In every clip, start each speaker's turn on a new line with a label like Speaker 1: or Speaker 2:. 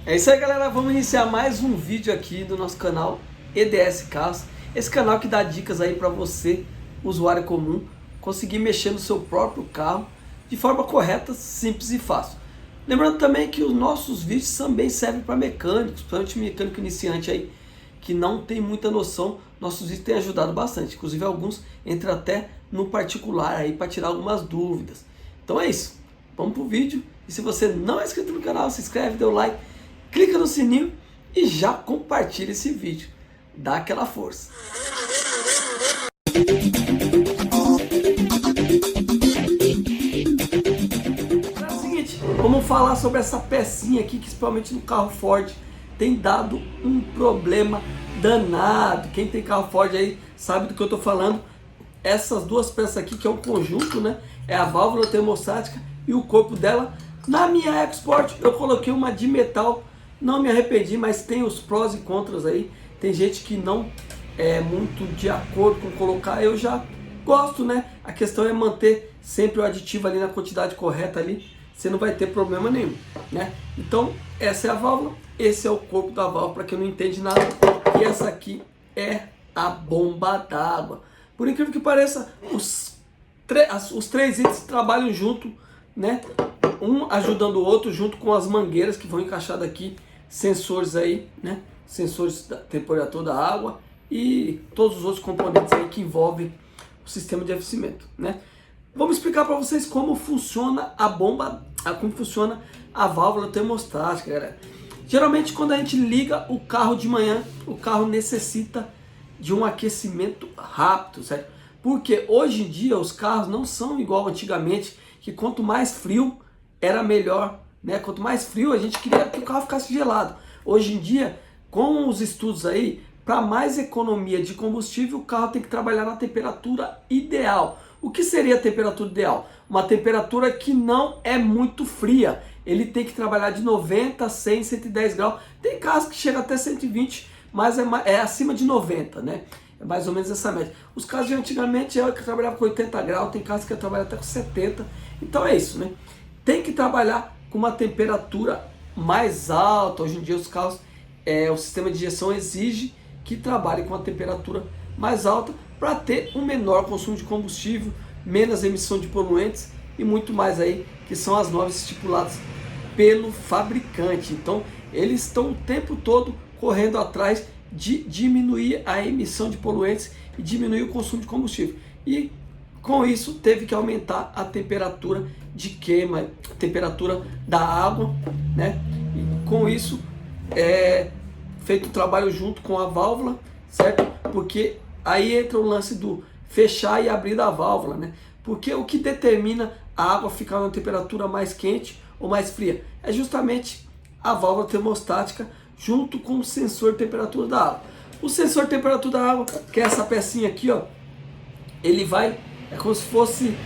Speaker 1: É isso aí, galera, vamos iniciar mais um vídeo aqui do nosso canal EDS Carros. Esse canal que dá dicas aí para você, usuário comum, conseguir mexer no seu próprio carro de forma correta, simples e fácil. Lembrando também que os nossos vídeos também servem para mecânicos, principalmente mecânico iniciante aí, que não tem muita noção. Nossos vídeos têm ajudado bastante, inclusive alguns entram até no particular aí para tirar algumas dúvidas. Então é isso, vamos pro vídeo. E se você não é inscrito no canal, se inscreve, dê o like, clica no sininho e já compartilha esse vídeo. Dá aquela força. É o seguinte, vamos falar sobre essa pecinha aqui que principalmente no carro Ford tem dado um problema danado. Quem tem carro Ford aí sabe do que eu tô falando. Essas duas peças aqui, que é um conjunto, né? É a válvula termostática e o corpo dela. Na minha EcoSport eu coloquei uma de metal. Não me arrependi, mas tem os prós e contras aí. Tem gente que não é muito de acordo com colocar. Eu já gosto, né? A questão é manter sempre o aditivo ali na quantidade correta ali. Você não vai ter problema nenhum, né? Então, essa é a válvula. Esse é o corpo da válvula, para quem não entende nada. E essa aqui é a bomba d'água. Por incrível que pareça, os três itens trabalham junto, né? Um ajudando o outro, junto com as mangueiras que vão encaixar daqui, sensores aí, né? Sensores da temperatura da água e todos os outros componentes aí que envolvem o sistema de aquecimento, né? Vamos explicar para vocês como funciona a bomba, como funciona a válvula termostática, galera. Geralmente quando a gente liga o carro de manhã, o carro necessita de um aquecimento rápido, certo? Porque hoje em dia os carros não são igual antigamente, que quanto mais frio era melhor, né? Quanto mais frio a gente queria que o carro ficasse gelado. Hoje em dia, com os estudos aí, para mais economia de combustível, o carro tem que trabalhar na temperatura ideal. O que seria a temperatura ideal? Uma temperatura que não é muito fria. Ele tem que trabalhar de 90, 100, 110 graus. Tem carros que chegam até 120, mas é acima de 90, né? É mais ou menos essa média. Os carros de antigamente que trabalhavam com 80 graus, tem carros que trabalham até com 70. Então é isso, né? Tem que trabalhar com uma temperatura mais alta. Hoje em dia os carros, o sistema de injeção exige que trabalhe com uma temperatura mais alta para ter um menor consumo de combustível, menos emissão de poluentes e muito mais aí, que são as normas estipuladas pelo fabricante. Então eles estão o tempo todo correndo atrás de diminuir a emissão de poluentes e diminuir o consumo de combustível. E com isso teve que aumentar a temperatura de queima, a temperatura da água, né? E com isso feito o trabalho junto com a válvula, certo? Porque aí entra o lance do fechar e abrir da válvula, né? Porque o que determina a água ficar numa temperatura mais quente ou mais fria é justamente a válvula termostática junto com o sensor de temperatura da água. O sensor de temperatura da água, que é essa pecinha aqui, ó, ele vai, é como se fosse,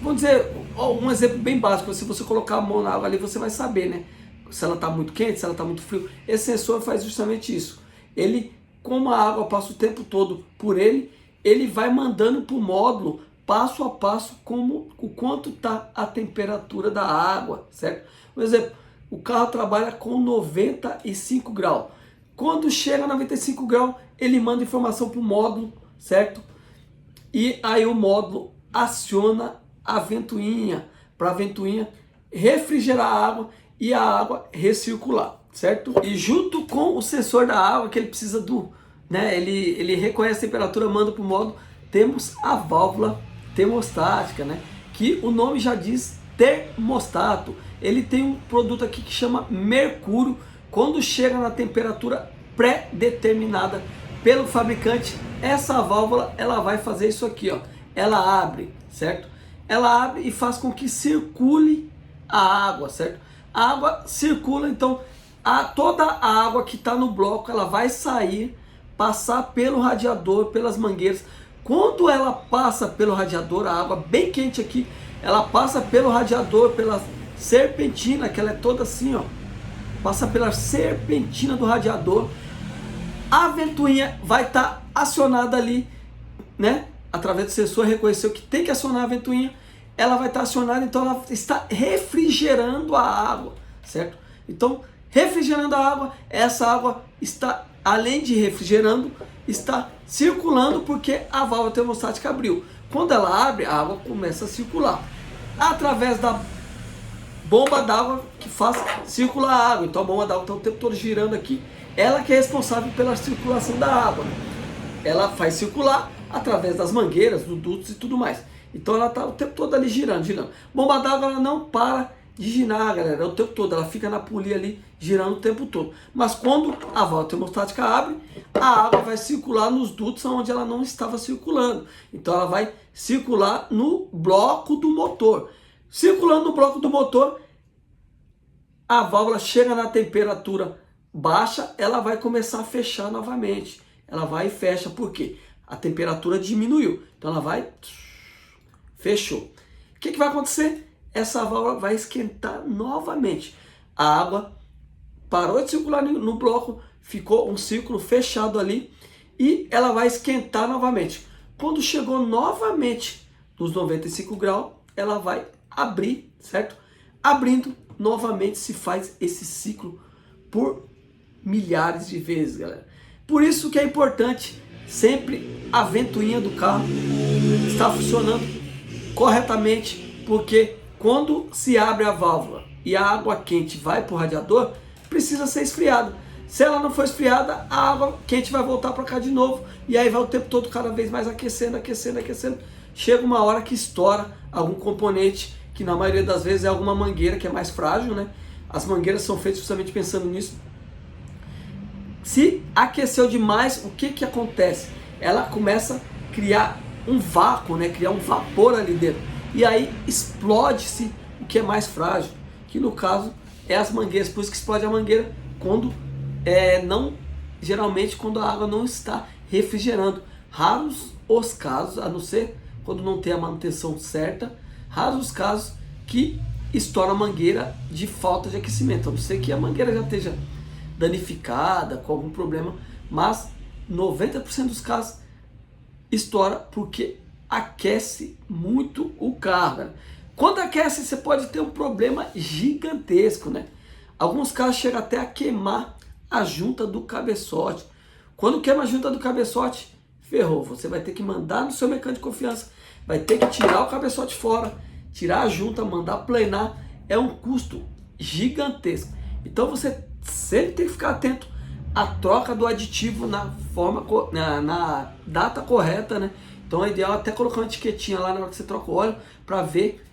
Speaker 1: vamos dizer, um exemplo bem básico. Se você colocar a mão na água ali, você vai saber, né? Se ela está muito quente, se ela está muito frio. Esse sensor faz justamente isso. Ele, como a água passa o tempo todo por ele, ele vai mandando para o módulo, passo a passo, o quanto está a temperatura da água, certo? Por exemplo, o carro trabalha com 95 graus. Quando chega a 95 graus, ele manda informação para o módulo, certo? E aí o módulo aciona a ventoinha, para a ventoinha refrigerar a água e a água recircular, certo? E junto com o sensor da água, que ele precisa né? Ele reconhece a temperatura, manda para o módulo, temos a válvula termostática, né? Que o nome já diz termostato. Ele tem um produto aqui que chama mercúrio. Quando chega na temperatura pré-determinada pelo fabricante, essa válvula ela vai fazer isso aqui, ó. Ela abre, certo? Ela abre e faz com que circule a água, certo? A água circula, então toda a água que está no bloco ela vai sair, passar pelo radiador, pelas mangueiras. Quando ela passa pelo radiador, a água bem quente aqui, ela passa pelo radiador, pela serpentina, que ela é toda assim, ó, passa pela serpentina do radiador. A ventoinha vai estar acionada ali, né? Através do sensor reconheceu que tem que acionar a ventoinha, ela vai estar acionada, então ela está refrigerando a água, certo? Então, refrigerando a água, essa água está, além de refrigerando, está circulando porque a válvula termostática abriu. Quando ela abre, a água começa a circular através da bomba d'água que faz circular a água. Então a bomba d'água está o tempo todo girando aqui. Ela que é responsável pela circulação da água. Ela faz circular através das mangueiras, dos dutos e tudo mais. Então ela está o tempo todo ali girando, girando. Bomba d'água ela não para de girar, galera, o tempo todo. Ela fica na polia ali girando o tempo todo. Mas quando a válvula termostática abre, a água vai circular nos dutos onde ela não estava circulando. Então ela vai circular no bloco do motor. Circulando no bloco do motor, a válvula chega na temperatura baixa, ela vai começar a fechar novamente. Ela vai e fecha, por quê? A temperatura diminuiu. Então ela vai, fechou. O que vai acontecer? Essa válvula vai esquentar novamente. A água parou de circular no bloco, ficou um círculo fechado ali e ela vai esquentar novamente. Quando chegou novamente nos 95 graus, ela vai abrir, certo? Abrindo, novamente se faz esse ciclo por milhares de vezes, galera. Por isso que é importante sempre a ventoinha do carro estar funcionando corretamente, porque quando se abre a válvula e a água quente vai para o radiador, precisa ser esfriada. Se ela não for esfriada, a água quente vai voltar para cá de novo e aí vai o tempo todo cada vez mais aquecendo, aquecendo, aquecendo. Chega uma hora que estoura algum componente, que na maioria das vezes é alguma mangueira que é mais frágil, né? As mangueiras são feitas justamente pensando nisso. Se aqueceu demais, o que acontece? Ela começa a criar um vácuo, né? Criar um vapor ali dentro. E aí explode-se o que é mais frágil, que no caso é as mangueiras. Por isso que explode a mangueira quando geralmente quando a água não está refrigerando. Raros os casos, a não ser quando não tem a manutenção certa, raros os casos que estoura a mangueira de falta de aquecimento. A não ser que a mangueira já esteja danificada, com algum problema, mas 90% dos casos estoura porque aquece muito o carro, né? Quando aquece, você pode ter um problema gigantesco, né? Alguns casos chegam até a queimar a junta do cabeçote. Quando queima a junta do cabeçote, ferrou. Você vai ter que mandar no seu mecânico de confiança, vai ter que tirar o cabeçote fora, tirar a junta, mandar planar. É um custo gigantesco. Então você sempre tem que ficar atento à troca do aditivo na data correta, né? Então é ideal até colocar uma etiquetinha lá na hora que você troca o óleo para ver,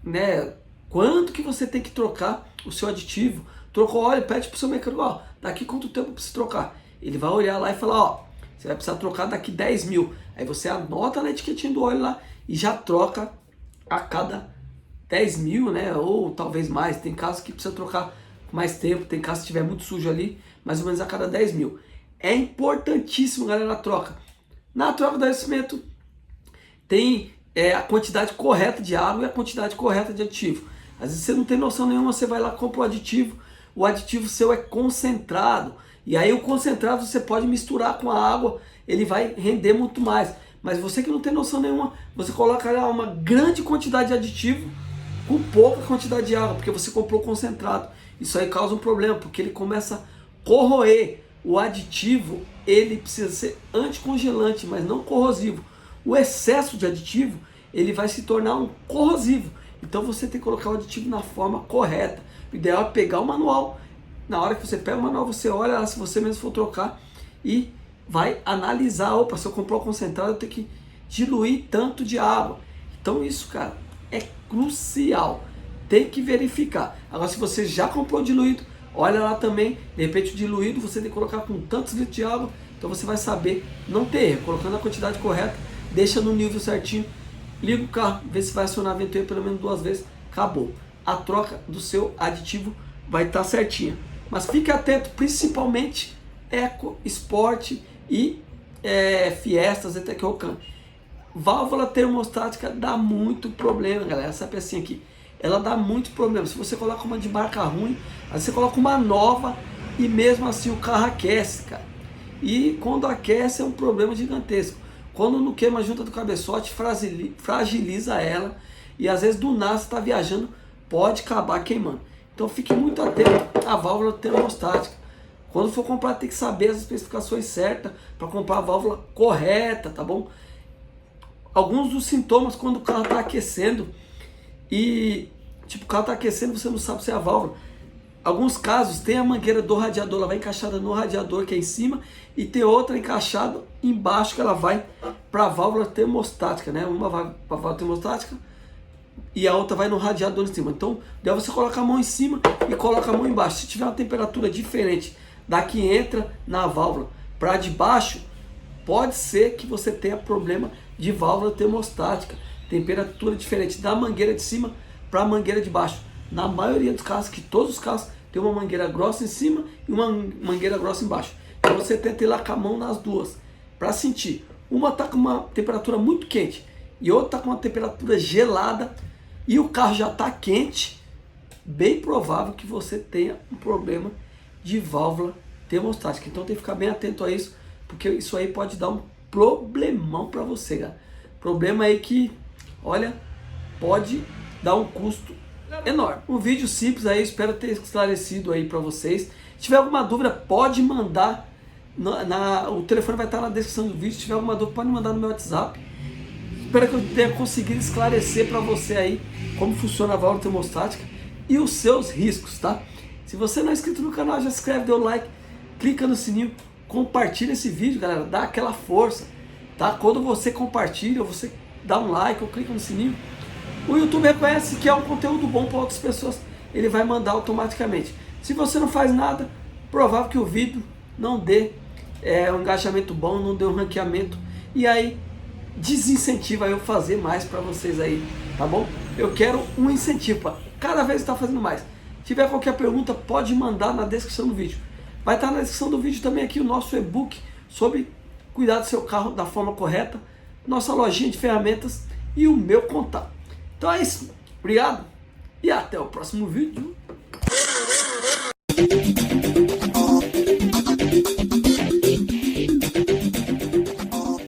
Speaker 1: né, quanto que você tem que trocar o seu aditivo. Trocou o óleo, pede para o seu mecânico, ó, daqui quanto tempo eu preciso trocar? Ele vai olhar lá e falar, ó, você vai precisar trocar daqui 10 mil. Aí você anota na etiquetinha do óleo lá e já troca a cada 10 mil, né? Ou talvez mais. Tem casos que precisa trocar com mais tempo, tem casos que estiver muito sujo ali, mais ou menos a cada 10 mil. É importantíssimo, galera, a troca. Na troca do aquecimento tem a quantidade correta de água e a quantidade correta de aditivo. Às vezes você não tem noção nenhuma, você vai lá, compra o aditivo seu é concentrado, e aí o concentrado você pode misturar com a água, ele vai render muito mais. Mas você que não tem noção nenhuma, você coloca lá uma grande quantidade de aditivo com pouca quantidade de água, porque você comprou concentrado. Isso aí causa um problema, porque ele começa a corroer. O aditivo, ele precisa ser anticongelante, mas não corrosivo. O excesso de aditivo, ele vai se tornar um corrosivo. Então você tem que colocar o aditivo na forma correta. O ideal é pegar o manual. Na hora que você pega o manual, você olha lá se você mesmo for trocar e vai analisar. Opa, se eu comprar o concentrado, eu tenho que diluir tanto de água. Então isso, cara, é crucial. Tem que verificar. Agora, se você já comprou diluído, olha lá também. De repente o diluído você tem que colocar com tantos litros de água. Então você vai saber, não ter erro. Colocando a quantidade correta, deixa no nível certinho, liga o carro, vê se vai acionar a ventoinha pelo menos 2 vezes, acabou. A troca do seu aditivo vai estar certinha. Mas fique atento, principalmente Eco, Sport e Fiestas, até que Rocan. Válvula termostática dá muito problema, galera. Essa pecinha aqui, ela dá muito problema. Se você coloca uma de marca ruim, aí você coloca uma nova e mesmo assim o carro aquece, cara. E quando aquece é um problema gigantesco. Quando não queima a junta do cabeçote, fragiliza ela. E às vezes do nada você está viajando, pode acabar queimando. Então Então fique muito atento à válvula termostática. Quando for comprar, tem que saber as especificações certas para comprar a válvula correta, tá bom? Alguns dos sintomas quando o carro está aquecendo e tipo, o carro está aquecendo, você não sabe se é a válvula. Alguns casos tem a mangueira do radiador, ela vai encaixada no radiador que é em cima e tem outra encaixada embaixo que ela vai para a válvula termostática, né? Uma vai para a válvula termostática e a outra vai no radiador em cima. Então, daí você coloca a mão em cima e coloca a mão embaixo. Se tiver uma temperatura diferente da que entra na válvula para de baixo, pode ser que você tenha problema de válvula termostática. Temperatura diferente da mangueira de cima para a mangueira de baixo. Na maioria dos casos, que todos os casos, tem uma mangueira grossa em cima e uma mangueira grossa embaixo. Então você tenta ir lá com a mão nas duas para sentir. Uma está com uma temperatura muito quente e outra está com uma temperatura gelada e o carro já está quente. Bem provável que você tenha um problema de válvula termostática. Então tem que ficar bem atento a isso, porque isso aí pode dar um problemão para você, cara. Problema aí que, olha, pode dar um custo enorme. Um vídeo simples aí, espero ter esclarecido aí para vocês. Se tiver alguma dúvida, pode mandar, o telefone vai estar na descrição do vídeo. Se tiver alguma dúvida, pode mandar no meu WhatsApp. Espero que eu tenha conseguido esclarecer para você aí como funciona a válvula termostática e os seus riscos, tá? Se você não é inscrito no canal, já se inscreve, dê o like, clica no sininho, compartilha esse vídeo, galera, dá aquela força, tá? Quando você compartilha, ou você dá um like ou clica no sininho, o YouTube reconhece que é um conteúdo bom para outras pessoas, ele vai mandar automaticamente. Se você não faz nada, provável que o vídeo não dê um engajamento bom, não dê um ranqueamento, e aí desincentiva eu fazer mais para vocês aí, tá bom? Eu quero um incentivo para cada vez estar fazendo mais. Se tiver qualquer pergunta, pode mandar na descrição do vídeo. Vai estar na descrição do vídeo também aqui o nosso e-book sobre cuidar do seu carro da forma correta, nossa lojinha de ferramentas e o meu contato. Então é isso, obrigado e até o próximo vídeo.